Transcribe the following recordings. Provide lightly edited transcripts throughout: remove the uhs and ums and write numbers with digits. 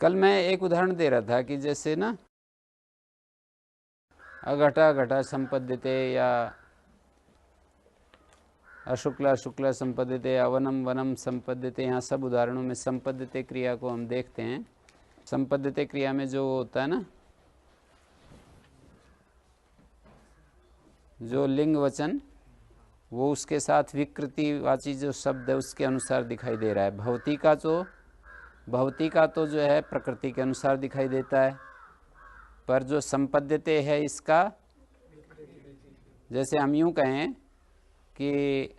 कल मैं एक उदाहरण दे रहा था कि जैसे ना अघटा घटा संपद्यते या अशुक्ला शुक्ला संपद्यते, अवनम वनम संपद्यते, यहाँ सब उदाहरणों में संपद्यते क्रिया को हम देखते हैं। संपद्यते क्रिया में जो होता है ना, जो लिंग वचन, वो उसके साथ विकृतिवाची जो शब्द है उसके अनुसार दिखाई दे रहा है। भवती का तो जो है प्रकृति के अनुसार दिखाई देता है, पर जो संपद्यते है इसका, जैसे हम यूँ कहें कि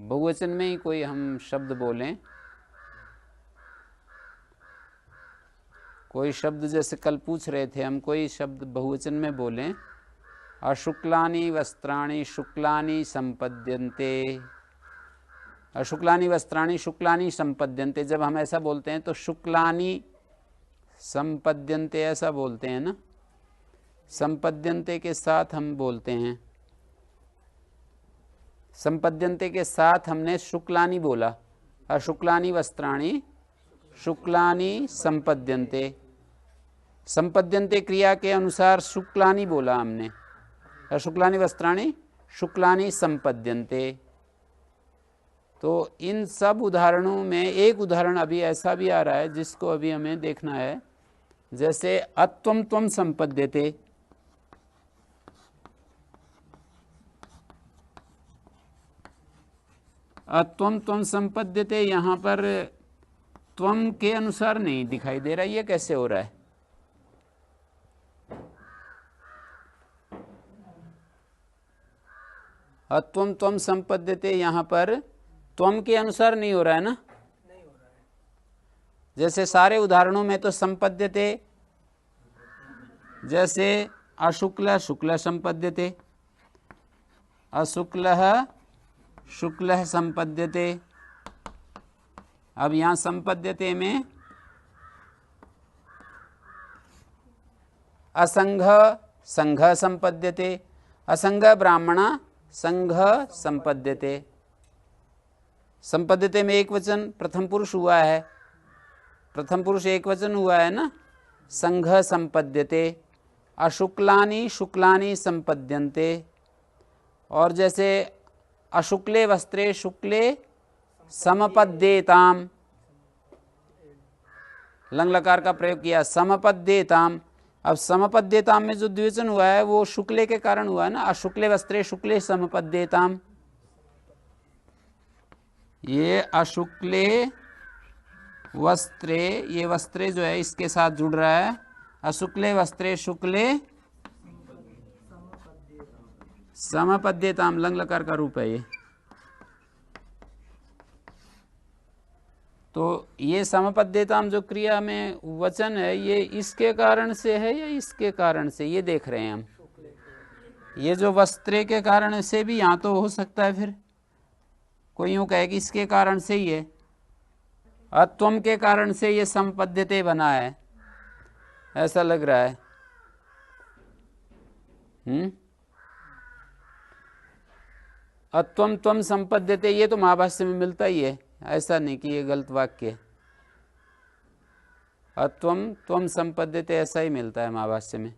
बहुवचन में ही कोई हम शब्द बोलें, कोई शब्द जैसे कल पूछ रहे थे हम, कोई शब्द बहुवचन में बोलें, अशुक्लानि वस्त्राणि शुक्लानि संपद्यन्ते, अशुक्लानि वस्त्राणि शुक्लानि संपद्यन्ते, जब हम ऐसा बोलते हैं तो शुक्लानि संपद्यन्ते ऐसा बोलते हैं ना, संपद्यन्ते के साथ हम बोलते हैं, संपद्यन्ते के साथ हमने शुक्लानि बोला, अशुक्लानि वस्त्राणि शुक्लानि संपद्यन्ते, संपद्यन्ते क्रिया के अनुसार शुक्लानि बोला हमने, अशुक्लानि वस्त्राणि शुक्लानि संपद्यन्ते। तो इन सब उदाहरणों में एक उदाहरण अभी ऐसा भी आ रहा है जिसको अभी हमें देखना है, जैसे अत्वम त्वम संपद्यते, अत्वम त्वम संपद्यते, यहाँ पर त्वम के अनुसार नहीं दिखाई दे रहा, ये कैसे हो रहा है? अत्वम त्वम संपद्यते यहाँ पर त्वम के अनुसार नहीं हो रहा है ना, नहीं हो रहा है। जैसे सारे उदाहरणों में तो संपद्यते, जैसे अशुक्ल शुक्ल संपद्यते, अशुक्ल शुक्ल संपद्यते। अब यहाँ संपद्यते में असंघ संघ संपद्यते, असंघ ब्राह्मण संघ संपद्यते। संपद्यते में एक वचन प्रथम पुरुष हुआ है, प्रथम पुरुष एक वचन हुआ है ना, संघ संपद्यते। अशुक्लानि शुक्लानि संपद्यन्ते, और जैसे अशुक्ले वस्त्रे शुक्ले समपद्येताम, लंग लकार का प्रयोग किया, समपद्येताम। अब समपद्येताम में जो द्विवचन हुआ है वो शुक्ले के कारण हुआ है ना, अशुक्ले वस्त्रे शुक्ले समपद्येताम। ये अशुक्ले वस्त्रे, ये वस्त्रे जो है इसके साथ जुड़ रहा है, अशुक्ले वस्त्रे शुक्ले समपद्येताम, लंग लकार का रूप है ये। तो ये समपद्येताम जो क्रिया में वचन है, ये इसके कारण से है या इसके कारण से, ये देख रहे हैं हम। ये जो वस्त्रे के कारण से भी यहाँ तो हो सकता है, फिर कोई यूँ कहे कि इसके कारण से ही है, अत्वम के कारण से ये संपद्यते बना है, ऐसा लग रहा है। अत्वम त्वम संपद्यते, ये तो महाभाष्य में मिलता ही है, ऐसा नहीं कि ये गलत वाक्य है। अत्वम त्वम संपद्यते ऐसा ही मिलता है महाभाष्य में।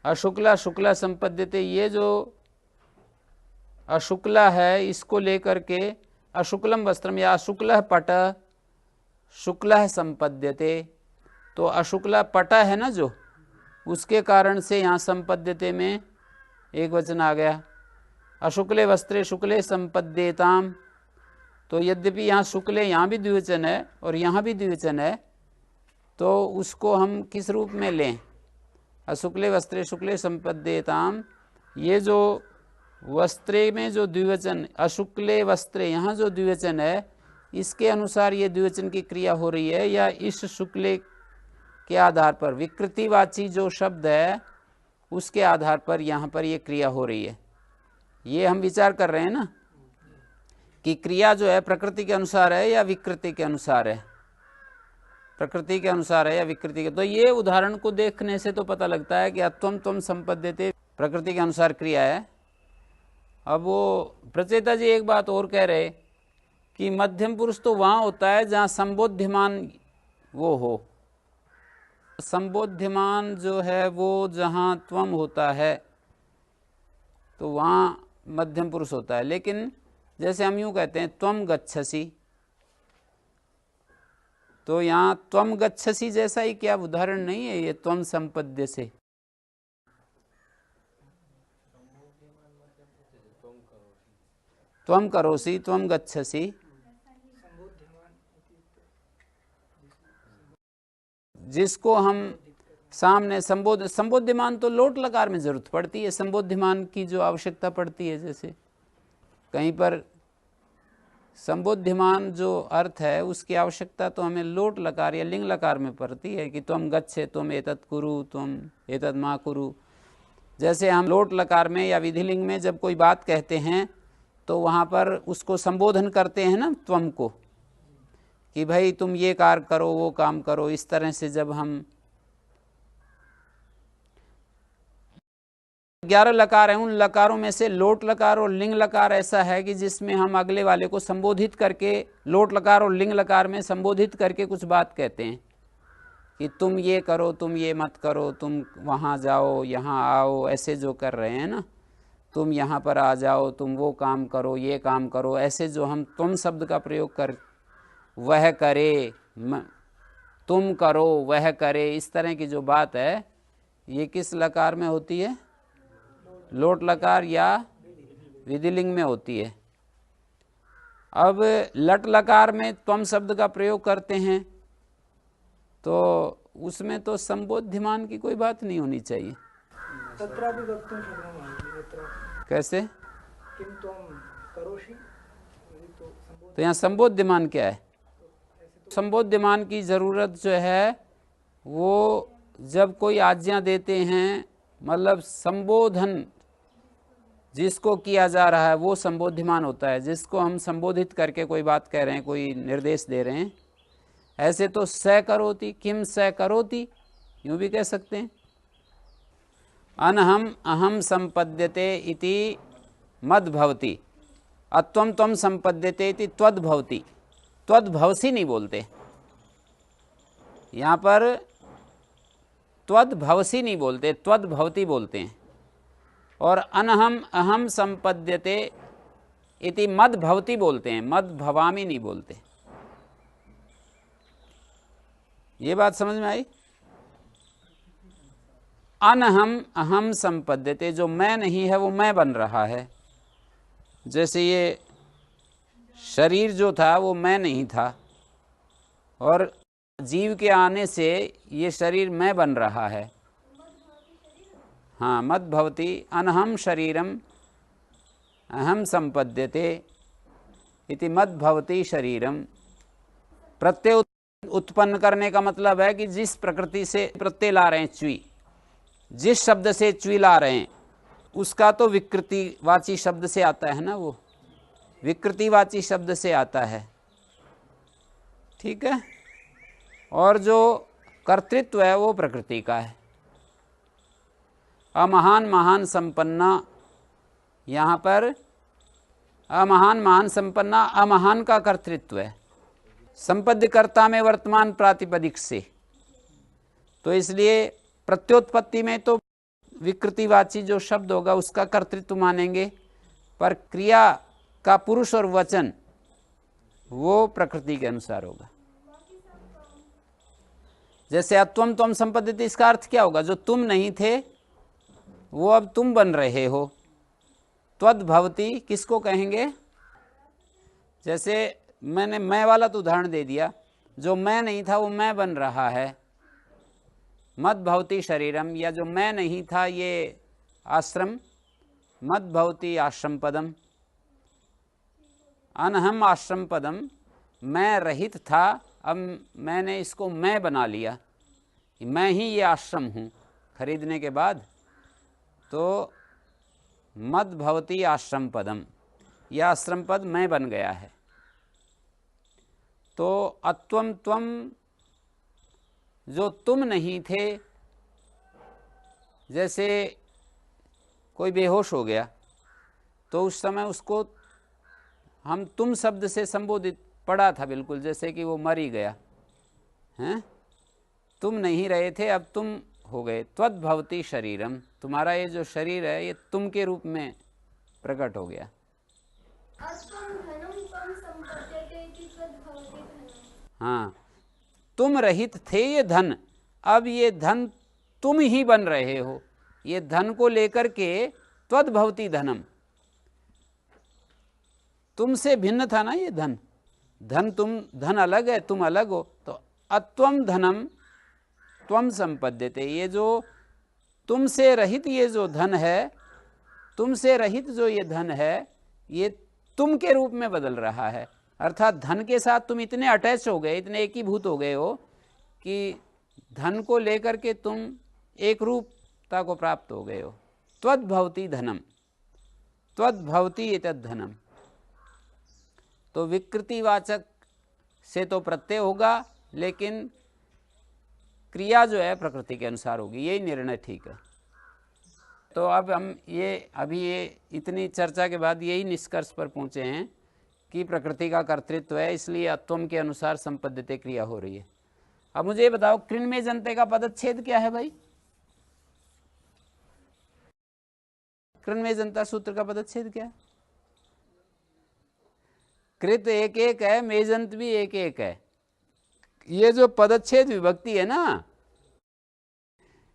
अशुक्ला शुक्ला संपद्यते, ये जो अशुक्ला है इसको लेकर के अशुक्लम वस्त्रम या अशुक्ल पट शुक्ल संपद्यते, तो अशुक्ला पट है ना जो, उसके कारण से यहाँ संपद्यते में एक वचन आ गया। अशुक्ले वस्त्रे शुक्ले संपद्येताम, तो यद्यपि यहाँ शुक्ले यहाँ भी द्विवचन है और यहाँ भी द्विवचन है, तो उसको हम किस रूप में लें? अशुक्ले वस्त्रे शुक्ले संपद्येताम, ये जो वस्त्रे में जो द्विवचन, अशुक्ले वस्त्रे यहाँ जो द्विवचन है, इसके अनुसार ये द्विवचन की क्रिया हो रही है, या इस शुक्ले के आधार पर विकृतिवाची जो शब्द है उसके आधार पर यहाँ पर ये क्रिया हो रही है। ये हम विचार कर रहे हैं ना कि क्रिया जो है प्रकृति के अनुसार है या विकृति के अनुसार है, प्रकृति के अनुसार है या विकृति के। तो ये उदाहरण को देखने से तो पता लगता है कि अत्वम त्वम संपद्यते प्रकृति के अनुसार क्रिया है। अब वो प्रचेता जी एक बात और कह रहे कि मध्यम पुरुष तो वहाँ होता है जहाँ संबोध्यमान वो हो। संबोध्यमान जो है वो जहाँ त्वम होता है तो वहाँ मध्यम पुरुष होता है। लेकिन जैसे हम यूँ कहते हैं त्वम गच्छसि, तो यहाँ त्वम गच्छसि जैसा ही क्या उदाहरण नहीं है ये त्वम संपद्य से? त्वम करोसि, त्वम गच्छसि, जिसको हम सामने संबोध्यमान तो लोट लकार में जरूरत पड़ती है, संबोध्यमान की जो आवश्यकता पड़ती है। जैसे कहीं पर संबोध्यमान जो अर्थ है उसकी आवश्यकता तो हमें लोट लकार या लिंग लकार में पड़ती है कि तुम गच्छे, तुम एतत् कुरु, तुम एतत् मा कुरु। जैसे हम लोट लकार में या विधिलिंग में जब कोई बात कहते हैं तो वहाँ पर उसको संबोधन करते हैं ना त्वम को, कि भाई तुम ये कार्य करो, वो काम करो। इस तरह से जब हम 11 लकार हैं, उन लकारों में से लोट लकार और लिंग लकार ऐसा है कि जिसमें हम अगले वाले को संबोधित करके, लोट लकार और लिंग लकार में संबोधित करके कुछ बात कहते हैं कि तुम ये करो, तुम ये मत करो, तुम वहाँ जाओ, यहाँ आओ, ऐसे जो कर रहे हैं ना, तुम यहाँ पर आ जाओ, तुम वो काम करो, ये काम करो, ऐसे जो हम तुम शब्द का प्रयोग कर, वह करे, तुम करो, वह करे, इस तरह की जो बात है ये किस लकार में होती है? लोट लकार या विधिलिंग में होती है। अब लट लकार में त्वम शब्द का प्रयोग करते हैं तो उसमें तो संबोध्यमान की कोई बात नहीं होनी चाहिए। कैसे? तो यहाँ संबोध्यमान क्या है? संबोध्यमान की जरूरत जो है वो जब कोई आज्ञा देते हैं, मतलब संबोधन जिसको किया जा रहा है वो संबोध्यमान होता है, जिसको हम संबोधित करके कोई बात कह रहे हैं, कोई निर्देश दे रहे हैं। ऐसे तो स करोति, किम स करोति, यूँ भी कह सकते हैं। अनहम अहम संपद्यते इति मद्भवति, अत्वम त्वम संपद्यते इति त्वद्भवति। त्वद्भवसि नहीं बोलते यहाँ पर, त्वद्भवसि नहीं बोलते, त्वद्भवति बोलते हैं। और अनहम अहम संपद्यते इति मद्भवति बोलते हैं, मद्भवामि नहीं बोलते। ये बात समझ में आई? अनहम अहम संपद्यते, जो मैं नहीं है वो मैं बन रहा है। जैसे ये शरीर जो था वो मैं नहीं था, और जीव के आने से ये शरीर मैं बन रहा है। हाँ, मद्भवति अनहम शरीरम अहम संपद्यते इति मद्भवति शरीरम। प्रत्यय उत्पन्न करने का मतलब है कि जिस प्रकृति से प्रत्यय ला रहे हैं, च्वी, जिस शब्द से च्वी ला रहे हैं उसका तो विकृतिवाची शब्द से आता है ना, वो विकृतिवाची शब्द से आता है। ठीक है। और जो कर्तृत्व है वो प्रकृति का है। अमहान महान संपन्ना, यहाँ पर अमहान महान संपन्ना, अमहान का कर्तृत्व है संपद्यकर्ता में वर्तमान प्रातिपदिक से। तो इसलिए प्रत्योत्पत्ति में तो विकृतिवाची जो शब्द होगा उसका कर्तृत्व मानेंगे, पर क्रिया का पुरुष और वचन वो प्रकृति के अनुसार होगा। जैसे अत्वम त्वम संपद्यते, इसका अर्थ क्या होगा? जो तुम नहीं थे वो अब तुम बन रहे हो। त्वद्भवति किसको कहेंगे? जैसे मैंने मैं वाला तो उदाहरण दे दिया, जो मैं नहीं था वो मैं बन रहा है। मद्भवति शरीरम, या जो मैं नहीं था ये आश्रम, मद्भवति आश्रम पदम। अनहम आश्रम पदम, मैं रहित था, अब मैंने इसको मैं बना लिया, मैं ही ये आश्रम हूँ खरीदने के बाद। तो मद्भवति आश्रम पदम, यह आश्रम पद मैं बन गया है। तो अत्वम त्वम, जो तुम नहीं थे, जैसे कोई बेहोश हो गया तो उस समय उसको हम तुम शब्द से संबोधित पढ़ा था, बिल्कुल जैसे कि वो मर ही गया हैं, तुम नहीं रहे थे अब तुम हो गए। त्वद्भवति शरीरम, तुम्हारा ये जो शरीर है ये तुम के रूप में प्रकट हो गया। हाँ, तुम रहित थे ये धन, अब ये धन तुम ही बन रहे हो। ये धन को लेकर के त्वद्भवति धनम, तुमसे भिन्न था ना ये धन, धन अलग है, तुम अलग हो। तो अत्वम धनम त्वम संपद्यते, ये जो तुमसे रहित ये जो धन है, तुमसे रहित जो ये धन है ये तुम के रूप में बदल रहा है। अर्थात धन के साथ तुम इतने अटैच हो गए, इतने एकीभूत हो गए हो कि धन को लेकर के तुम एक रूपता को प्राप्त हो गए हो। त्वद्भवति धनम, त्वद्भवति एतद् धनम। तो विकृतिवाचक से तो प्रत्यय होगा, लेकिन क्रिया जो है प्रकृति के अनुसार होगी, यही निर्णय ठीक है। तो अब हम अभी इतनी चर्चा के बाद यही निष्कर्ष पर पहुंचे हैं कि प्रकृति का कर्तृत्व है, इसलिए अत्वम के अनुसार संपद्यते क्रिया हो रही है। अब मुझे ये बताओ, कृन में जनते का पदच्छेद क्या है भाई? कृन में जनता सूत्र का पदच्छेद क्या है? कृत एक एक है, मेजंत भी एक एक है। ये जो पदच्छेद विभक्ति है ना,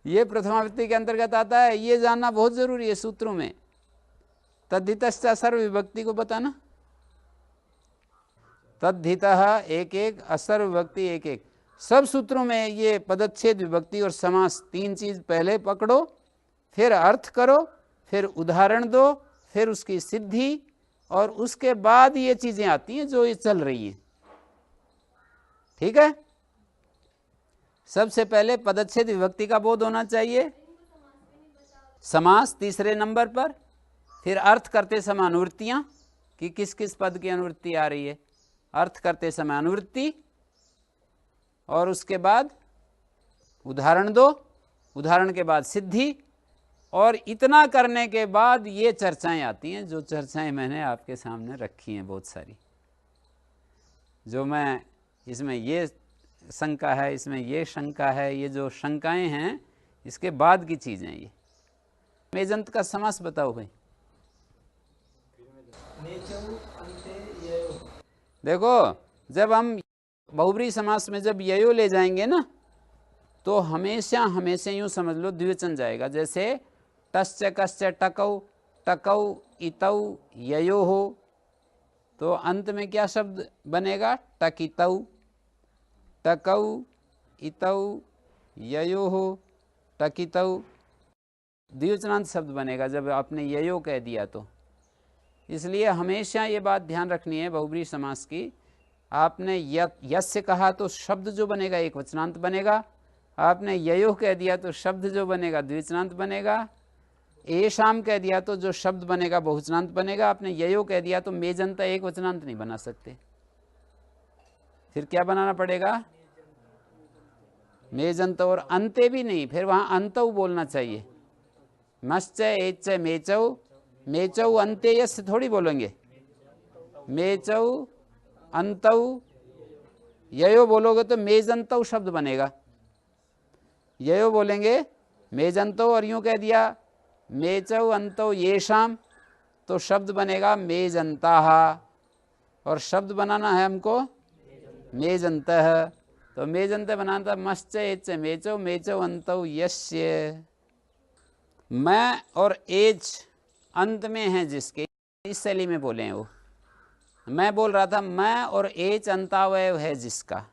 ये प्रथमाविभक्ति के अंतर्गत आता है, ये जानना बहुत जरूरी है सूत्रों में। तद्धितश्च असर्व विभक्ति को बताना, तद्धितः एक एक, असर्व विभक्ति एक एक। सब सूत्रों में ये पदच्छेद विभक्ति और समास तीन चीज पहले पकड़ो, फिर अर्थ करो, फिर उदाहरण दो, फिर उसकी सिद्धि, और उसके बाद ये चीजें आती हैं जो ये चल रही हैं। ठीक है, सबसे पहले पदच्छेद विभक्ति का बोध होना चाहिए, समास तीसरे नंबर पर, फिर अर्थ करते समय अनुवृत्तियां कि किस किस पद की अनुवृत्ति आ रही है, अर्थ करते समय अनुवृत्ति, और उसके बाद उदाहरण दो, उदाहरण के बाद सिद्धि, और इतना करने के बाद ये चर्चाएं आती हैं, जो चर्चाएं मैंने आपके सामने रखी हैं बहुत सारी, जो मैं इसमें ये शंका है, इसमें ये शंका है, ये जो शंकाएं हैं इसके बाद की चीजें ये। मेजंत का समास बताओ भाई। देखो, जब हम बहुब्री समास में जब ययो ले जाएंगे ना, तो हमेशा हमेशा यूं समझ लो द्विवचन जाएगा। जैसे टश्च कश्च टकौ, टकौ इतौ ययो हो, तो अंत में क्या शब्द बनेगा? टकितौ, टकौ इतौ ययो हो, टकितौ, द्विवचनांत शब्द बनेगा जब आपने ययो कह दिया तो। इसलिए हमेशा ये बात ध्यान रखनी है बहुब्री समास की, आपने यस्य कहा तो शब्द जो बनेगा एक वचनांत बनेगा, आपने ययो कह दिया तो शब्द जो बनेगा द्विवचनांत बनेगा, एशाम कह दिया तो जो शब्द बनेगा बहुवचनांत बनेगा, आपने ययो कह दिया तो मेजंता एक वचनांत नहीं बना सकते, फिर क्या बनाना पड़ेगा? मेजंत, और अंते भी नहीं, फिर वहां अंतौ बोलना चाहिए। मश्च एच मेचौ, मेचौ अंते यस्य थोड़ी बोलेंगे, मेचौ अंतौ ययो बोलोगे तो मेजंतौ शब्द बनेगा, ययो बोलेंगे मेजंतौ, और यूं कह दिया मेचौ अंतौ येषाम तो शब्द बनेगा मेजंताः, और शब्द बनाना है हमको मेजंतः, तो मेजंत बनाना था मश्च एच मेचौ, मेचौ अंतौ यस्य। मैं और एच अंत में है जिसके, इस शैली में बोले हैं वो। मैं बोल रहा था मैं और एच अंतावयव है जिसका,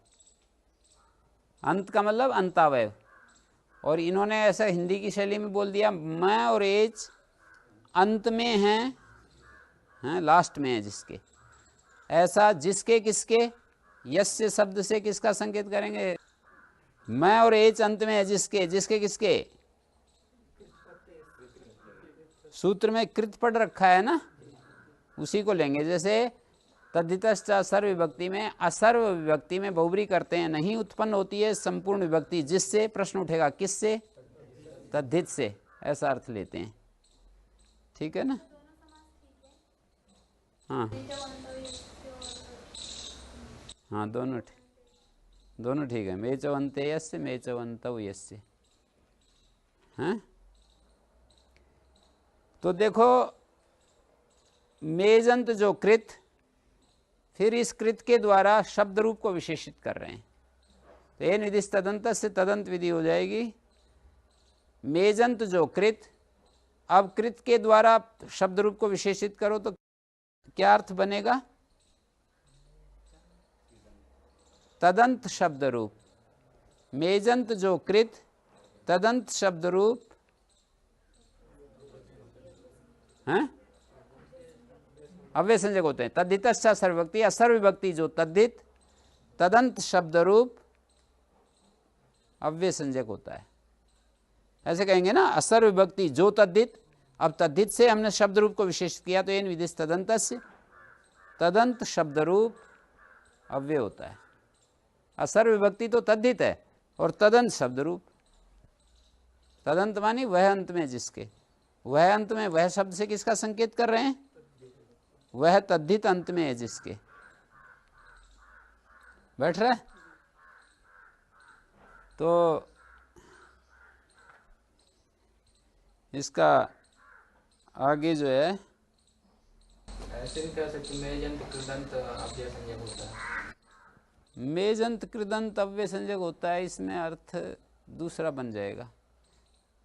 अंत का मतलब अंतावयव, और इन्होंने ऐसा हिंदी की शैली में बोल दिया मैं और एच अंत में हैं, लास्ट में है जिसके। ऐसा जिसके किसके, यस्य शब्द से किसका संकेत करेंगे? मैं और एच अंत में है जिसके, जिसके किसके? सूत्र में कृत पढ़ रखा है ना, उसी को लेंगे। जैसे तद्धितश्च असर्व विभक्ति में, असर्व विभक्ति में बहुब्री करते हैं, नहीं उत्पन्न होती है संपूर्ण विभक्ति, जिससे प्रश्न उठेगा किससे? तद्धित से, ऐसा अर्थ लेते हैं। ठीक है ना? हाँ हाँ, दोनों ठीक है। मेचवंते यस्य मेचवंतौ यस्य। हैं? तो देखो, मेजंत जो कृत, फिर इस कृत के द्वारा शब्द रूप को विशेषित कर रहे हैं, तो ये निदिष्ट तदंत से तदंत विधि हो जाएगी। मेजंत जो कृत, अब कृत के द्वारा शब्द रूप को विशेषित करो तो क्या अर्थ बनेगा? तदंत शब्द रूप। मेजंत जो कृत, तदंत शब्द रूप हैं, अव्यय संज्ञक होते हैं। तद्धितश्च सर्वविभक्ति, असर्वविभक्ति जो तद्धित, तदंत शब्द रूप अव्यय संज्ञक होता है। ऐसे कहेंगे ना, असर्वविभक्ति जो तद्धित, अब तद्धित से हमने शब्द रूप को विशेषित किया तो येन विदिष्ट तदंतस्य, तदंत शब्द रूप अव्यय होता है। असर्वविभक्ति तो तद्धित है और तदंत शब्द रूप। तदंत मानी वह अंत में जिसके, वह अंत में, वह शब्द से किसका संकेत कर रहे हैं? वह तद्धित अंत में है जिसके। बैठ रहा है? तो इसका आगे जो है, ऐसे भी कह सकते मेजंत कृदंत अव्यय संज्ञक होता है। मेजंत कृदंत अव्यय संज्ञक होता है, इसमें अर्थ दूसरा बन जाएगा।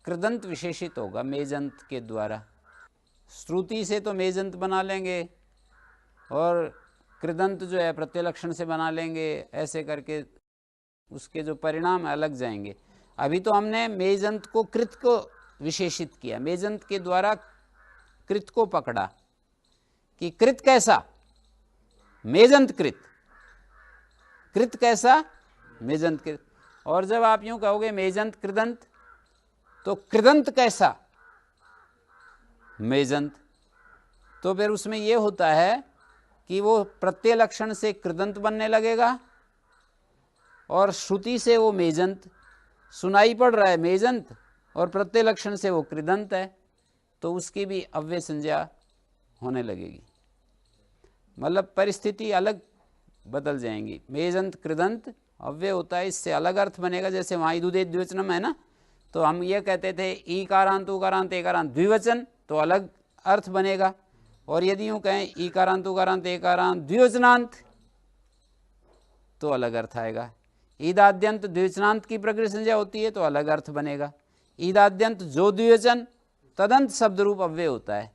कृदंत विशेषित होगा मेजंत के द्वारा। श्रुति से तो मेजंत बना लेंगे और कृदंत जो है प्रत्यलक्षण से बना लेंगे, ऐसे करके उसके जो परिणाम अलग जाएंगे। अभी तो हमने मेजंत को कृत को विशेषित किया, मेजंत के द्वारा कृत को पकड़ा कि कृत कैसा? मेजंत कृत। कृत कैसा? मेजंत कृत। और जब आप यूं कहोगे मेजंत कृदंत, तो कृदंत कैसा? मेजंत। तो फिर उसमें यह होता है कि वो प्रत्यय लक्षण से कृदंत बनने लगेगा और श्रुति से वो मेजंत, सुनाई पड़ रहा है मेजंत और प्रत्यय लक्षण से वो कृदंत है, तो उसकी भी अव्यय संज्ञा होने लगेगी। मतलब परिस्थिति अलग बदल जाएंगी। मेजंत कृदंत अव्यय होता है, इससे अलग अर्थ बनेगा। जैसे वहाँ इदुदे द्विवचनम है ना, तो हम ये कहते थे ईकारांत उकारांत एकारांत द्विवचन, तो अलग अर्थ बनेगा। और यदि यूँ कहें ईकारांत उकारांत एकारांत द्विवचनांत, तो अलग अर्थ आएगा। ईदाद्यंत द्विवचनांत की प्रकृति संज्ञा होती है, तो अलग अर्थ बनेगा। ईदाद्यंत जो द्विवचन, तदंत शब्द रूप अव्यय होता है,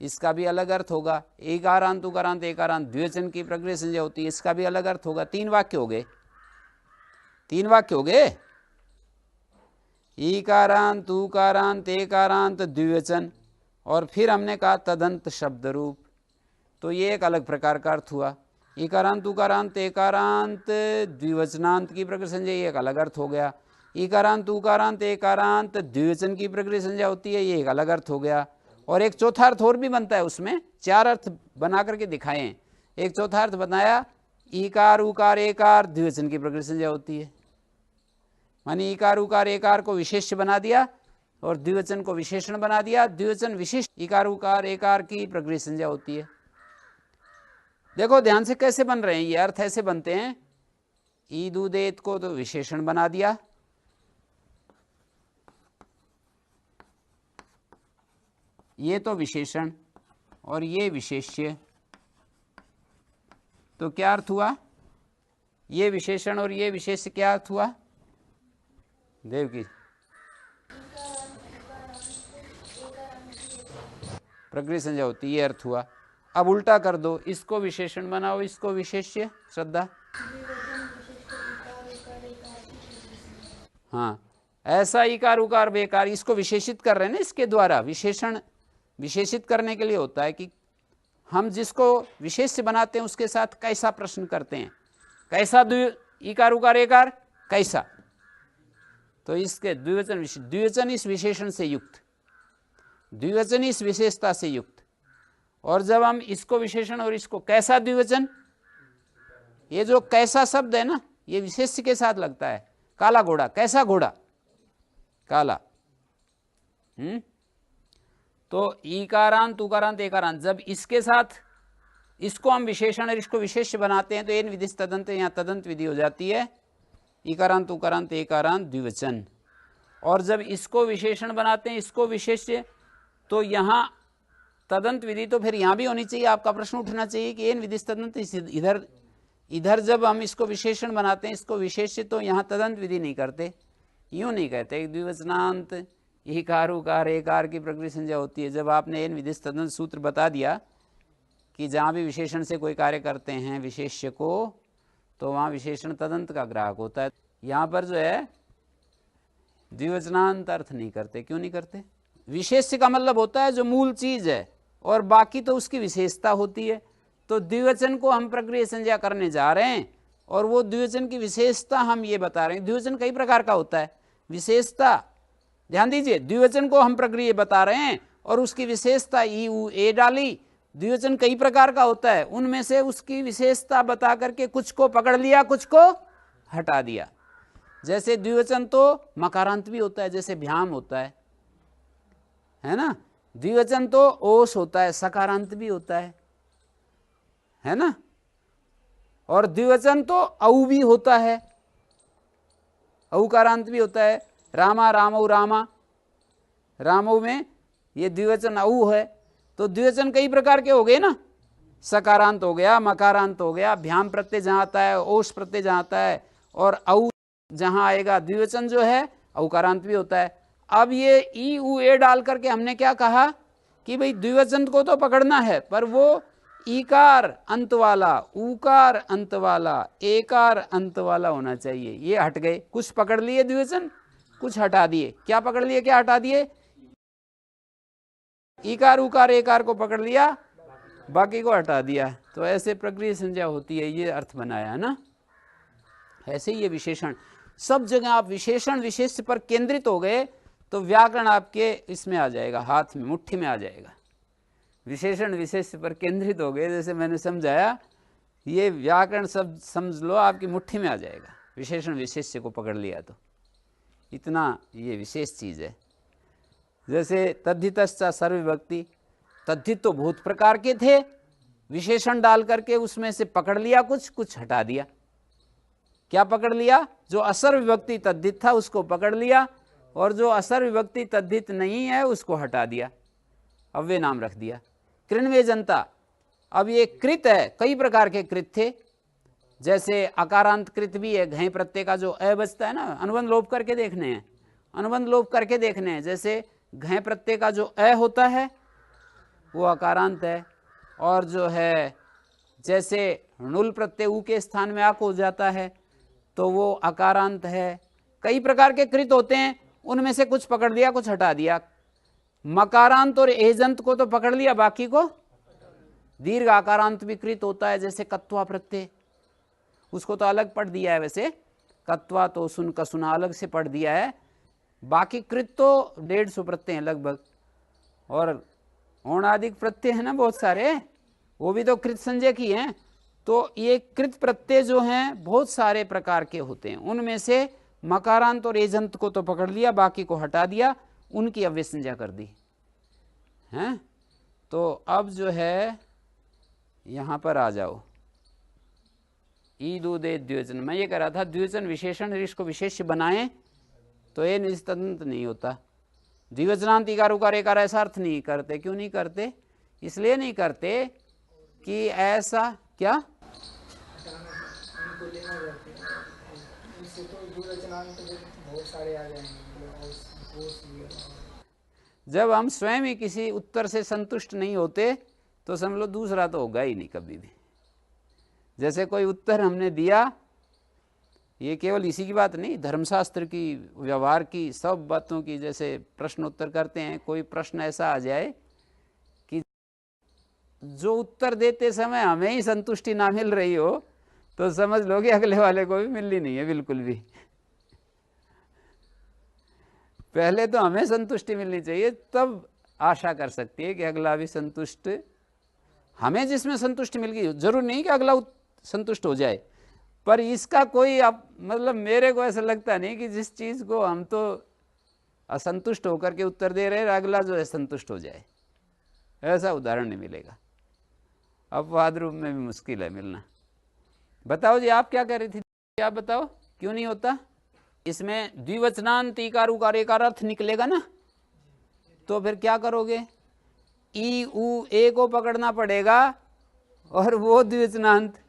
इसका भी अलग अर्थ होगा। एकारांत उकारांत एकारांत द्विवचन की प्रकृति संज्ञा होती है, इसका भी अलग अर्थ होगा। 3 वाक्य हो गए, 3 वाक्य हो गए। ईकारांत उकारांत एकारांत द्विवचन, और फिर हमने कहा तदंत शब्द रूप, तो ये एक अलग प्रकार का अर्थ हुआ। ईकारांत उकारांत एकारांत द्विवचनांत की प्रकृति संज्ञा, ये एक अलग अर्थ हो गया। ईकारांत उकारांत एकारांत द्विवचन की प्रकृति संज्ञा होती है, ये एक अलग अर्थ हो गया। और एक चौथा अर्थ और भी बनता है, उसमें 4 अर्थ बना करके दिखाए हैं। एक चौथा अर्थ बताया, ईकार उकार एकार द्विवचन की प्रकृति संज्ञा होती है, मानी ईकार उकार एकार को विशेष्य बना दिया और द्विवचन को विशेषण बना दिया। द्विवचन विशिष्ट इकार उकार एकार की प्रकृति संज्ञा होती है। देखो ध्यान से कैसे बन रहे हैं ये अर्थ, ऐसे बनते हैं। ईदुदेत को तो विशेषण बना दिया, ये तो विशेषण और ये विशेष्य, तो क्या अर्थ हुआ? ये विशेषण और ये विशेष्य क्या अर्थ हुआ? देवकी, प्रकृति संज्ञा होती, ये अर्थ हुआ। अब उल्टा कर दो, इसको विशेषण बनाओ, इसको विशेष्य। श्रद्धा, हाँ, ऐसा इकार उकार बेकार, इसको विशेषित कर रहे हैं ना इसके द्वारा। विशेषण विशेषित करने के लिए होता है कि हम जिसको विशेष्य बनाते हैं उसके साथ कैसा प्रश्न करते हैं, कैसा इकार उकार एकार कैसा, तो इसके द्विवचन, द्विवचन इस विशेषण से युक्त, द्विवचन इस विशेषता से युक्त। और जब हम इसको विशेषण और इसको कैसा द्विवचन, ये जो कैसा शब्द है ना, ये विशेष्य के साथ लगता है। काला घोड़ा, कैसा घोड़ा? काला। तो ईकारांत उकारांत एकारांत, जब इसके साथ इसको हम विशेषण और इसको विशेष्य बनाते हैं तो एन विधि तदंत, यहाँ तदंत विधि हो जाती है इकारांत उकारांत एकारांत द्विवचन। और जब इसको विशेषण बनाते हैं इसको विशेष्य, तो यहाँ तदंत विधि तो फिर यहाँ भी होनी चाहिए। आपका प्रश्न उठना चाहिए कि एन विधि तदंत, इधर इधर जब हम इसको विशेषण बनाते हैं इसको विशेष्य, तो यहाँ तदंत विधि नहीं करते, यूँ नहीं कहते द्विवचनांत इकार उकार एकार की प्रकृति संज्ञा होती है। जब आपने एन विधि तदंत सूत्र बता दिया कि जहाँ भी विशेषण से कोई कार्य करते हैं विशेष्य को, तो वहाँ विशेषण तदंत का ग्राहक होता है। यहाँ पर जो है द्विवचनांत अर्थ नहीं करते। क्यों नहीं करते? विशेष्य का मतलब होता है जो मूल चीज है और बाकी तो उसकी विशेषता होती है। तो द्विवचन को हम प्रक्रिया संज्ञा करने जा रहे हैं और वो द्विवचन की विशेषता हम ये बता रहे हैं। द्विवचन कई प्रकार का होता है, विशेषता ध्यान दीजिए, द्विवचन को हम प्रक्रिया बता रहे हैं और उसकी विशेषता ई उ ए डाली। द्विवचन कई प्रकार का होता है, उनमें से उसकी विशेषता बता करके कुछ को पकड़ लिया कुछ को हटा दिया। जैसे द्विवचन तो मकारांत भी होता है, जैसे भ्याम होता है ना। द्विवचन तो ओस होता है, सकारांत भी होता है ना। और द्विवचन तो औ भी होता है, औकारांत भी होता है। रामा रामौ रामा, रामौ में ये द्विवचन औ है। तो द्विवचन कई प्रकार के हो गए ना, सकारांत हो गया, मकारांत हो गया, भ्याम प्रत्यय जहाँ आता है, ओस प्रत्यय जहाँ आता है, और औ जहाँ आएगा। द्विवचन जो है औकारांत भी होता है। अब ये ई उ ए डाल करके हमने क्या कहा कि भाई द्विवचन को तो पकड़ना है, पर वो ईकार अंत वाला, ऊकार अंत वाला, एकार अंत वाला होना चाहिए। ये हट गए, कुछ पकड़ लिए द्विवचन, कुछ हटा दिए। क्या पकड़ लिए क्या हटा दिए? ईकार उकार एकार को पकड़ लिया, बाकी को हटा दिया। तो ऐसे प्रक्रिया संज्ञा होती है, ये अर्थ बनाया है ना। ऐसे ही ये विशेषण, सब जगह आप विशेषण विशेष्य पर केंद्रित हो गए तो व्याकरण आपके इसमें आ जाएगा, हाथ में मुट्ठी में आ जाएगा। विशेषण विशेष्य पर केंद्रित हो गए, जैसे मैंने समझाया, ये व्याकरण सब समझ लो आपकी मुट्ठी में आ जाएगा। विशेषण विशेष्य को पकड़ लिया तो इतना ये विशेष चीज है। जैसे तद्धितश्च सर्वविभक्ति, तद्धित तो बहुत प्रकार के थे, विशेषण डाल करके उसमें से पकड़ लिया कुछ, कुछ हटा दिया। क्या पकड़ लिया? जो असर विभक्ति तद्धित था उसको पकड़ लिया, और जो असर विभक्ति तद्धित नहीं है उसको हटा दिया, अव्यय नाम रख दिया। कृण्वे जनता, अब ये कृत है, कई प्रकार के कृत थे। जैसे अकारांत कृत भी है, घय प्रत्यय का जो अ बचता है ना, अनुबंध लोप करके देखने हैं, अनुबंध लोप करके देखने हैं। जैसे घय प्रत्यय का जो अ होता है वो अकारांत है, और जो है जैसे णुल प्रत्यय ऊ के स्थान में आक हो जाता है तो वो अकारांत है। कई प्रकार के कृत होते हैं, उनमें से कुछ पकड़ दिया कुछ हटा दिया। मकारांत और एजंत को तो पकड़ लिया, बाकी को। दीर्घ आकारांत भी कृत होता है, जैसे कत्वा प्रत्यय, उसको तो अलग पढ़ दिया है। वैसे कत्वा तो सुन का सुना अलग से पढ़ दिया है, बाकी कृत तो 150 प्रत्यय हैं लगभग। और औणादिक प्रत्यय है ना बहुत सारे, वो भी तो कृत संज्ञा की हैं। तो ये कृत प्रत्यय जो हैं बहुत सारे प्रकार के होते हैं, उनमें से मकारांत और एजंत को तो पकड़ लिया, बाकी को हटा दिया, उनकी अव्यय संज्ञा कर दी हैं। तो अब जो है यहाँ पर आ जाओ, ई दू दे द्विवचन। मैं ये कह रहा था द्विवचन विशेषण इसको विशेष्य बनाएं तो ये निस्तदंत नहीं होता। द्विवचनांत इकार उकार एकार ऐसा अर्थ नहीं करते। क्यों नहीं करते? इसलिए नहीं करते कि ऐसा क्या, जब हम स्वयं ही किसी उत्तर से संतुष्ट नहीं होते तो समझ लो दूसरा तो होगा ही नहीं कभी भी। जैसे कोई उत्तर हमने दिया, ये केवल इसी की बात नहीं, धर्मशास्त्र की, व्यवहार की, सब बातों की। जैसे प्रश्न उत्तर करते हैं, कोई प्रश्न ऐसा आ जाए कि जो उत्तर देते समय हमें ही संतुष्टि ना मिल रही हो तो समझ लो कि अगले वाले को भी मिलनी नहीं है बिल्कुल भी। पहले तो हमें संतुष्टि मिलनी चाहिए, तब आशा कर सकती है कि अगला भी संतुष्ट। हमें जिसमें संतुष्टि मिल गई, जरूर नहीं कि अगला संतुष्ट हो जाए, पर इसका कोई मतलब मेरे को ऐसा लगता नहीं कि जिस चीज को हम तो असंतुष्ट होकर के उत्तर दे रहे हैं, अगला जो है संतुष्ट हो जाए। ऐसा उदाहरण नहीं मिलेगा। अपवाद रूप में भी मुश्किल है मिलना। बताओ जी, आप क्या कह रही थी, आप बताओ क्यों नहीं होता? इसमें द्विवचनांत इकार उकार एकार अर्थ निकलेगा ना, तो फिर क्या करोगे? ई उ ए को पकड़ना पड़ेगा और वो द्विवचनांत,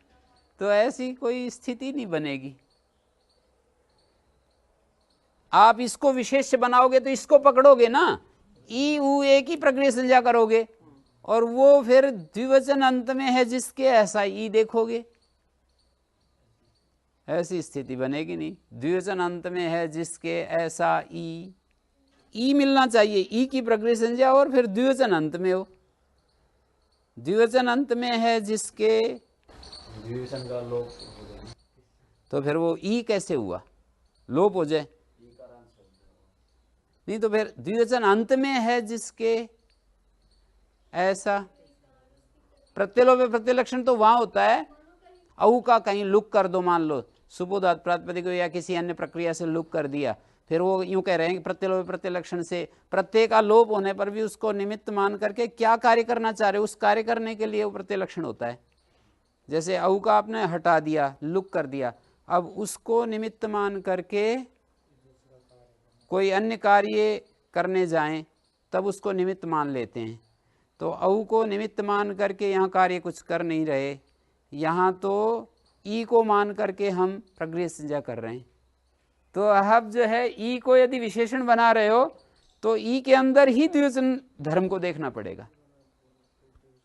तो ऐसी कोई स्थिति नहीं बनेगी। आप इसको विशेष्य बनाओगे तो इसको पकड़ोगे ना, ई उ ए की प्रक्रिया संज्ञा करोगे, और वो फिर द्विवचन अंत में है जिसके ऐसा ई देखोगे, ऐसी स्थिति बनेगी नहीं। द्विवचन अंत में है जिसके ऐसा ई मिलना चाहिए, ई की प्रक्रिया संज्ञा और फिर द्विवचन अंत में हो। द्विवचन अंत में है जिसके द्विवचन का लोप हो जाए, तो फिर वो ई कैसे हुआ? लोप हो जाए नहीं, तो फिर द्विवचन अंत में है जिसके ऐसा। प्रत्यलोप प्रतिलक्षण तो वहां होता है, औ का कहीं लुक कर दो, मान लो सुपोधात प्रातिपदिक या किसी अन्य प्रक्रिया से लुक कर दिया, फिर वो यूं कह रहे हैं कि प्रत्यलोप प्रतिलक्षण से प्रत्यय का लोप होने पर भी उसको निमित्त मान करके क्या कार्य करना चाह रहे हो, उस कार्य करने के लिए वो प्रतिलक्षण होता है। जैसे औ का आपने हटा दिया, लुक कर दिया, अब उसको निमित्त मान करके कोई अन्य कार्य करने जाएं तब उसको निमित्त मान लेते हैं। तो औ को निमित्त मान करके यहाँ कार्य कुछ कर नहीं रहे, यहाँ तो ई को मान करके हम प्रक्रिया संज्ञा कर रहे हैं। तो अब जो है ई को यदि विशेषण बना रहे हो तो ई के अंदर ही द्विवचन धर्म को देखना पड़ेगा।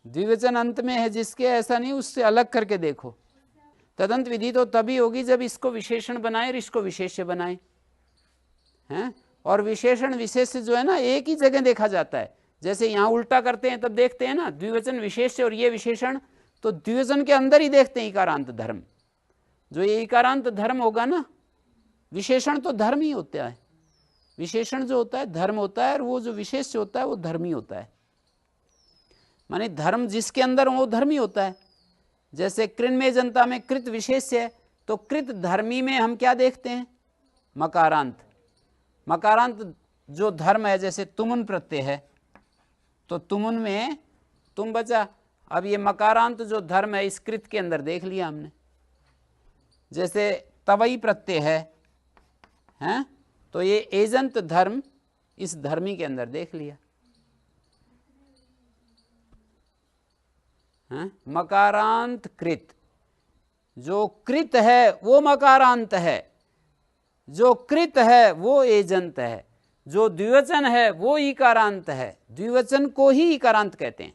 द्विवचन अंत में है जिसके ऐसा नहीं, उससे अलग करके देखो। तदंत विधि तो तभी होगी जब इसको विशेषण बनाए और इसको विशेष्य बनाए हैं। और विशेषण विशेष्य जो है ना एक ही जगह देखा जाता है। जैसे यहाँ उल्टा करते हैं तब देखते हैं ना द्विवचन विशेष्य और ये विशेषण, तो द्विवचन के अंदर ही देखते हैं इकारांत धर्म। जो ये इकारांत धर्म होगा ना, विशेषण तो धर्म ही होता है, विशेषण जो होता है धर्म होता है, और वो जो विशेष्य होता है वो धर्म ही होता है। माने धर्म जिसके अंदर वो धर्म ही होता है। जैसे कृन्मय जनता में कृत विशेष्य है, तो कृत धर्मी में हम क्या देखते हैं? मकारांत। मकारांत जो धर्म है, जैसे तुमुन प्रत्यय है तो तुमुन में तुम बचा। अब ये मकारांत जो धर्म है इस कृत के अंदर देख लिया हमने। जैसे तवई प्रत्यय है तो ये एजंत धर्म इस धर्मी के अंदर देख लिया। मकारांत कृत, जो कृत है वो मकारांत है, जो कृत है वो एजंत है, जो द्विवचन है वो इकारांत है। द्विवचन को ही इकारांत कहते हैं।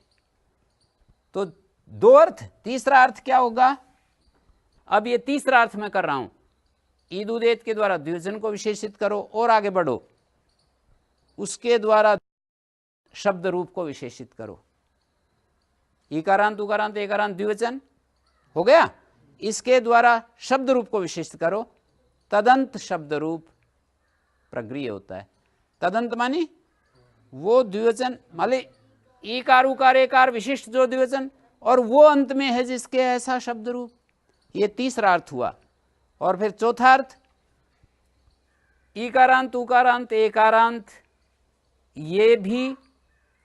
तो दो अर्थ, तीसरा अर्थ क्या होगा? अब ये तीसरा अर्थ मैं कर रहा हूं, ईद उदेत के द्वारा द्विवचन को विशेषित करो और आगे बढ़ो, उसके द्वारा शब्द रूप को विशेषित करो। इकारांत उकारांत एकारांत द्विवचन हो गया, इसके द्वारा शब्द रूप को विशेषित करो। तदंत शब्द रूप प्रगृह्य होता है। तदंत मानी वो द्विवचन, माले इकार उकार एकार विशिष्ट जो द्विवचन, और वो अंत में है जिसके ऐसा शब्द रूप। ये तीसरा अर्थ हुआ। और फिर चौथा अर्थ, इकारांत उकारांत एकारांत ये भी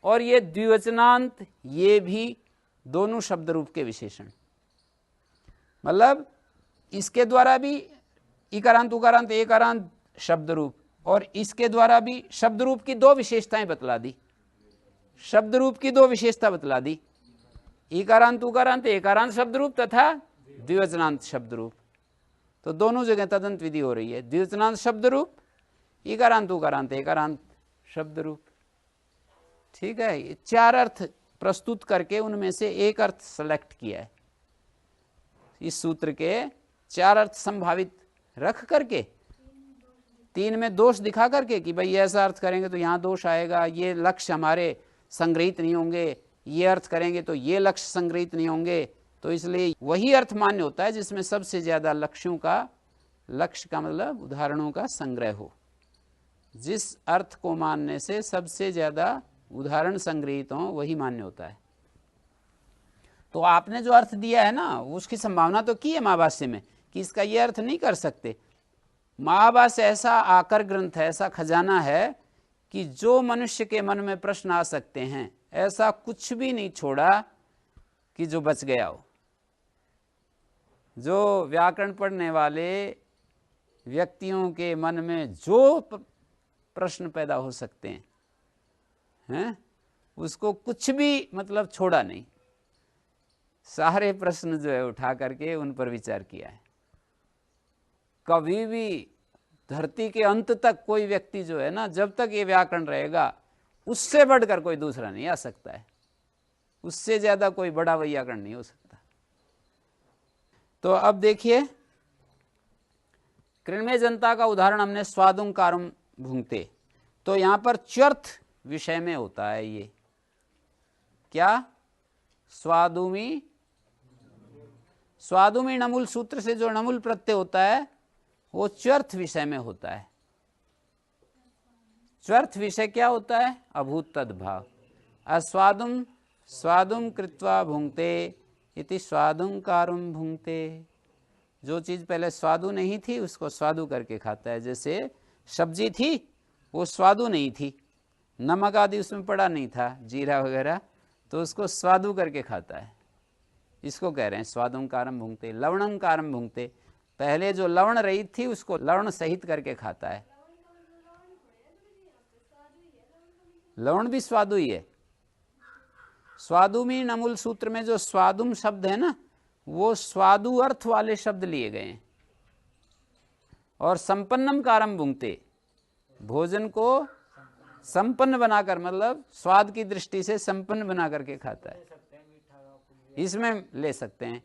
और ये द्विवचनांत ये भी दोनों शब्द रूप के विशेषण। मतलब इसके द्वारा भी इकारांत उकारांत एकारांत शब्द रूप, और इसके द्वारा भी शब्द रूप की दो विशेषताएं बतला दी। शब्द रूप की दो विशेषता बतला दी, इकारांत उकारांत एकारांत शब्द रूप तथा द्विवचनांत शब्द रूप। तो दोनों जगह तदंत विधि हो रही है। द्विवचनांत शब्द रूप, इकारांत उकारांत एकारांत शब्द रूप। ठीक है, ये चार अर्थ प्रस्तुत करके उनमें से एक अर्थ सेलेक्ट किया है। इस सूत्र के चार अर्थ संभावित रख करके तीन में दोष दिखा करके कि भाई ऐसा अर्थ करेंगे तो यहाँ दोष आएगा, ये लक्ष्य हमारे संग्रहित नहीं होंगे, ये अर्थ करेंगे तो ये लक्ष्य संग्रहित नहीं होंगे। तो इसलिए वही अर्थ मान्य होता है जिसमें सबसे ज्यादा लक्ष्यों का, लक्ष्य का मतलब उदाहरणों का संग्रह हो। जिस अर्थ को मानने से सबसे ज्यादा उदाहरण संग्रहित हो वही मान्य होता है। तो आपने जो अर्थ दिया है ना, उसकी संभावना तो की है महाभाष्य में कि इसका ये अर्थ नहीं कर सकते। महाभाष्य ऐसा आकर ग्रंथ है, ऐसा खजाना है कि जो मनुष्य के मन में प्रश्न आ सकते हैं ऐसा कुछ भी नहीं छोड़ा कि जो बच गया हो। जो व्याकरण पढ़ने वाले व्यक्तियों के मन में जो प्रश्न पैदा हो सकते हैं, उसको कुछ भी मतलब छोड़ा नहीं, सारे प्रश्न जो है उठा करके उन पर विचार किया है। कभी भी धरती के अंत तक कोई व्यक्ति जो है ना, जब तक ये व्याकरण रहेगा उससे बढ़कर कोई दूसरा नहीं आ सकता है, उससे ज्यादा कोई बड़ा व्याकरण नहीं हो सकता। तो अब देखिए, कृण्मय जनता का उदाहरण हमने स्वादुम कारम भुंक्ते, तो यहां पर च्यर्थ विषय में होता है। ये क्या? स्वादुमी, स्वादुमी नमुल सूत्र से जो नमुल प्रत्यय होता है वो च्यर्थ विषय में होता है। च्यर्थ विषय क्या होता है? अभूत तद्भाव। अस्वादुम स्वादुम कृत्वा भुंक्ते इति स्वादुम कारम भुंक्ते। जो चीज पहले स्वादु नहीं थी उसको स्वादु करके खाता है। जैसे सब्जी थी वो स्वादु नहीं थी, नमक आदि उसमें पड़ा नहीं था, जीरा वगैरह, तो उसको स्वादु करके खाता है। इसको कह रहे हैं स्वादुम कारम भुंक्ते। लवणम कारम भुंक्ते, पहले जो लवण रहित थी उसको लवण सहित करके खाता है। लवण भी स्वादु ही है। स्वादुमी नमुल सूत्र में जो स्वादुम शब्द है ना, वो स्वादु अर्थ वाले शब्द लिए गए हैं। और संपन्नम कारम भुंक्ते, भोजन को संपन्न बनाकर, मतलब स्वाद की दृष्टि से संपन्न बना करके खाता है। इसमें ले सकते हैं,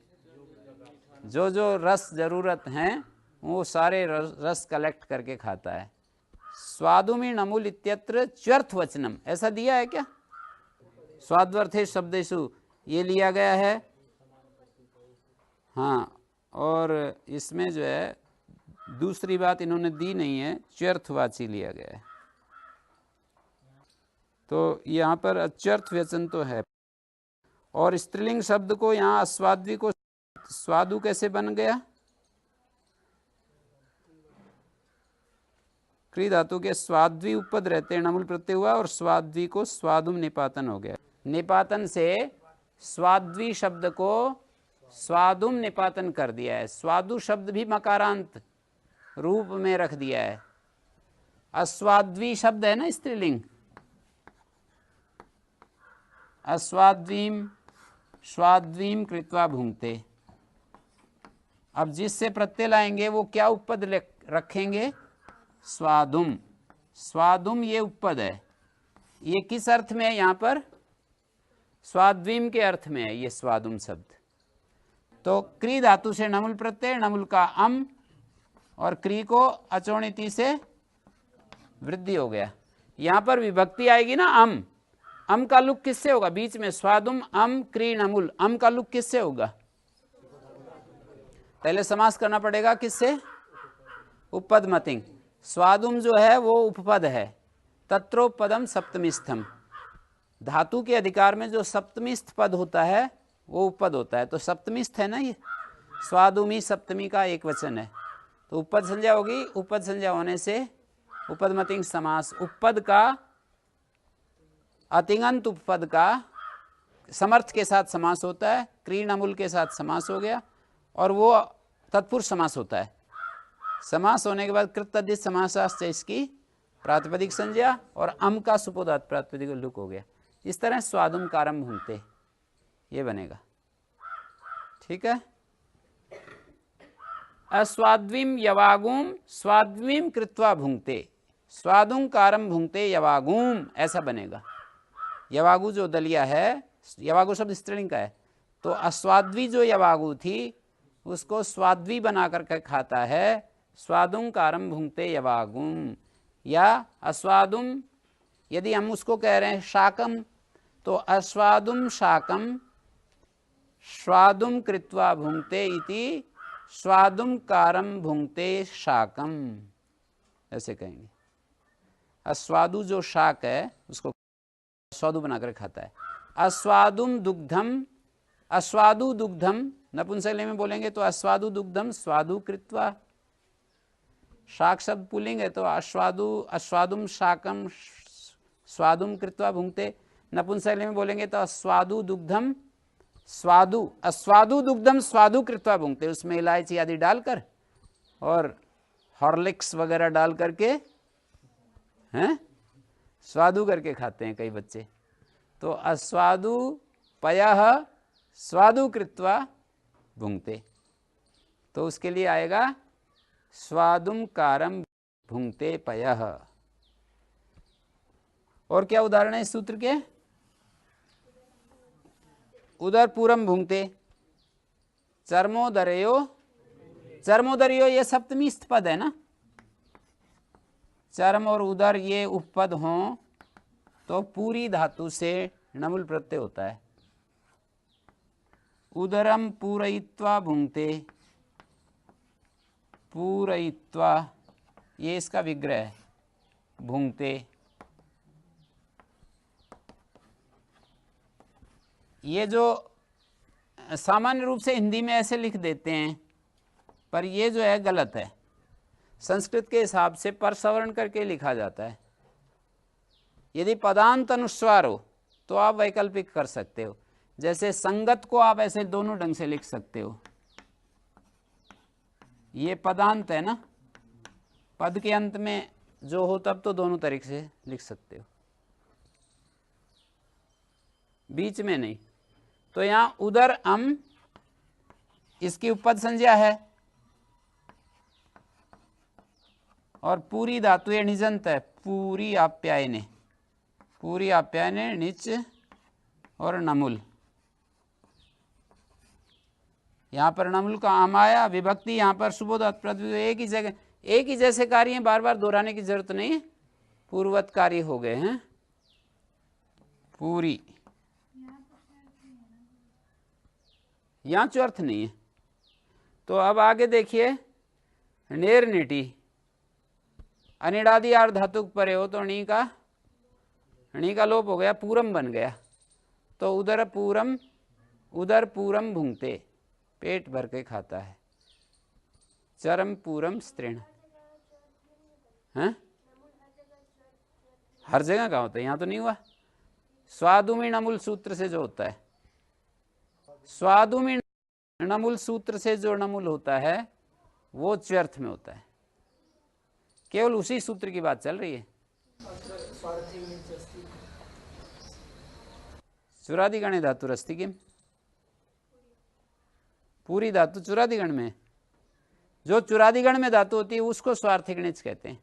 जो जो रस जरूरत हैं वो सारे रस कलेक्ट करके खाता है। स्वादुमी नमुल इत्यत्र च्यर्थ वचनम, ऐसा दिया है क्या? स्वाद्वर्थे शब्देषु ये लिया गया है। हाँ, और इसमें जो है दूसरी बात इन्होंने दी नहीं है, च्यर्थवाची लिया गया है। तो यहाँ पर अच्यर्थ वचन तो है। और स्त्रीलिंग शब्द को यहाँ अस्वाद्वी को स्वादु कैसे बन गया? क्री धातु के स्वाद्वी उपपद रहते हैं, नमुल प्रत्यय हुआ और स्वाद्वी को स्वादुम निपातन हो गया। निपातन से स्वाद्वी शब्द को स्वादुम निपातन कर दिया है। स्वादु शब्द भी मकारांत रूप में रख दिया है। अस्वाद्वी शब्द है ना स्त्रीलिंग, अस्वाद्वीम स्वाद्वीम कृत्वा भुंक्ते। अब जिससे प्रत्यय लाएंगे वो क्या उपपद रखेंगे? स्वादुम। स्वादुम ये उपपद है। ये किस अर्थ में है? यहाँ पर स्वाद्वीम के अर्थ में है ये स्वादुम शब्द। तो क्री धातु से नमुल प्रत्यय, नमुल का अम, और क्री को अचोणिति से वृद्धि हो गया। यहाँ पर विभक्ति आएगी ना अम, अम का लुक किससे होगा? बीच में स्वादुम अम क्री नमुल, अम का लुक किससे होगा? पहले समास करना पड़ेगा किससे? उपपद मतिंग। स्वादुम जो है वो उपपद है, तत्रोपदम सप्तमीस्थम। धातु के अधिकार में जो सप्तमीस्थ पद होता है वो उपपद होता है। तो सप्तमीस्थ है ना ये, स्वादुमी सप्तमी का एक वचन है, तो उपपद संज्ञा होगी। उपपद संज्ञा होने से उपपद मतिंग समास, उपपद का अतिगंत उपपद का समर्थ के साथ समास होता है, क्री नमुल के साथ समास हो गया, और वो तत्पुरुष समास होता है। समास होने के बाद कृतद्धित समासाश्च इसकी प्रातिपदिक संज्ञा, और अम का सुपोदात प्रातिपदिक लुक हो गया। इस तरह स्वादुम कारम भुंक्ते ये बनेगा। ठीक है। अस्वाद्वीम यवागुम स्वाद्वीम कृत्वा भुंक्ते, स्वादुम कारम भुंक्ते यवागुम, ऐसा बनेगा। यवागु जो दलिया है, यवागु शब्द स्त्रीलिंग का है, तो अस्वाद्वी जो यवागु थी उसको स्वाद्वी बना करके खाता है। स्वादुम कारम भुंक्ते यवागुम, या अस्वादुम, यदि हम उसको कह रहे हैं शाकम, तो अस्वादुम शाकम स्वादुम कृत्वा भुंक्ते इति स्वादुम कारम भुंक्ते शाकम, ऐसे कहेंगे। अस्वादु जो शाक है उसको स्वादु बनाकर खाता है। अस्वादुम दुग्धम, अस्वादु दुग्धम नपुंसकलिंग में बोलेंगे तो अस्वादु दुग्धम स्वादु कृत्वा। शाक शब्द पुल्लिंग है तो अस्वादु अस्वादुम शाकम स्वादुम कृत्वा भुंक्ते। नपुंसकलिंग में बोलेंगे तो अस्वादु दुग्धम स्वादु, अस्वादु दुग्धम स्वादु कृत्वा भुंगते, उसमें इलायची आदि डालकर और हॉर्लिक्स वगैरह डाल करके हैं स्वादु करके खाते हैं कई बच्चे। तो अस्वादु पयः स्वादु कृत्वा भुंगते, तो उसके लिए आएगा स्वादुम कारम भुंगते पयः। और क्या उदाहरण है इस सूत्र के? उदर पूरम भुंगते, चर्मोदरयो, चर्मोदरयो ये सप्तमी पद है ना, चर्म और उदर ये उपपद हों तो पूरी धातु से नमुल प्रत्यय होता है। उदरम पूरयित्वा भुंगते, पूरयित्वा ये इसका विग्रह है, भुंगते। ये जो सामान्य रूप से हिंदी में ऐसे लिख देते हैं, पर ये जो है गलत है। संस्कृत के हिसाब से परसवर्ण करके लिखा जाता है। यदि पदांत अनुस्वार हो तो आप वैकल्पिक कर सकते हो, जैसे संगत को आप ऐसे दोनों ढंग से लिख सकते हो। ये पदांत है ना, पद के अंत में जो हो तब तो दोनों तरीके से लिख सकते हो, बीच में नहीं। तो यहां उदर अम इसकी उपपद संज्ञा है और पूरी धातु ये निजंत है, पूरी आप्यायने, पूरी आप्यायने निच और नमुल। यहां पर नमुल का आम आया, विभक्ति यहां पर सुबोधात प्रत्यय एक ही जगह, एक ही जैसे कार्य हैं, बार बार दोहराने की जरूरत नहीं, पूर्ववत कार्य हो गए हैं। पूरी यहां जो अर्थ नहीं है। तो अब आगे देखिए, नेर नीटी अनिडादि आर धातु परे हो तो णी का लोप हो गया, पूरम बन गया। तो उदर पूरम भुंगते, पेट भर के खाता है। चरम पूरम स्त्रीण, हैं हर जगह का होता है, यहां तो नहीं हुआ। स्वादुमी नमुल सूत्र से जो होता है, स्वादुमी नमुल सूत्र से जो नमुल होता है वो च्यर्थ में होता है। केवल उसी सूत्र की बात चल रही है। चुरादिगणे धातुरस्ति किम, पूरी धातु चुरादिगण में, जो चुरादिगण में धातु होती है उसको स्वार्थिक नीच कहते हैं।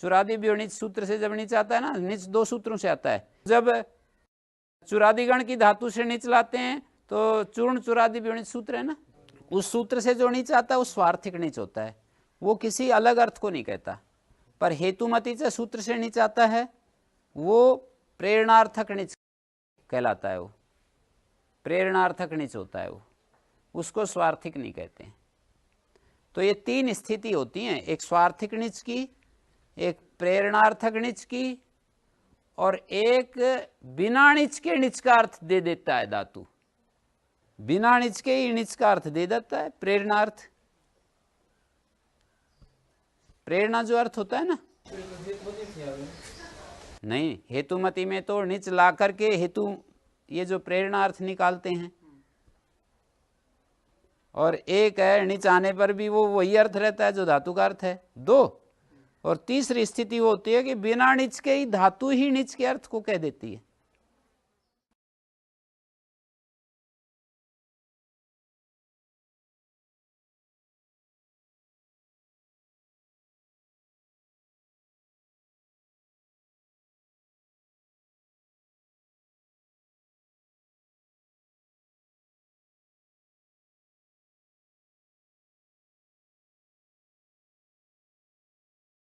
चुरादि व्योनिच सूत्र से जब नीच आता है ना, नीच दो सूत्रों से आता है। जब चुरादिगण की धातु से नीच लाते हैं तो चूर्ण चुरादि व्योनिच सूत्र है ना, उस सूत्र से जो नीच आता है वो स्वार्थिक नीच होता है, वो किसी अलग अर्थ को नहीं कहता। पर हेतुमती से सूत्र से नीच आता है वो प्रेरणार्थक नीच कहलाता है, वो प्रेरणार्थक नीच होता है, वो उसको स्वार्थिक नहीं कहते हैं। तो ये तीन स्थिति होती हैं, एक स्वार्थिक नीच की, एक प्रेरणार्थक नीच की, और एक बिना नीच के नीच का अर्थ दे देता है धातु, बिना नीच के ही नीच का अर्थ दे देता है प्रेरणार्थ। प्रेरणा जो अर्थ होता है ना, नहीं, हेतुमती में तो नीच ला करके हेतु ये जो प्रेरणा अर्थ निकालते हैं, और एक है नीच आने पर भी वो वही अर्थ रहता है जो धातु का अर्थ है, दो। और तीसरी स्थिति वो होती है कि बिना नीच के ही धातु ही नीच के अर्थ को कह देती है।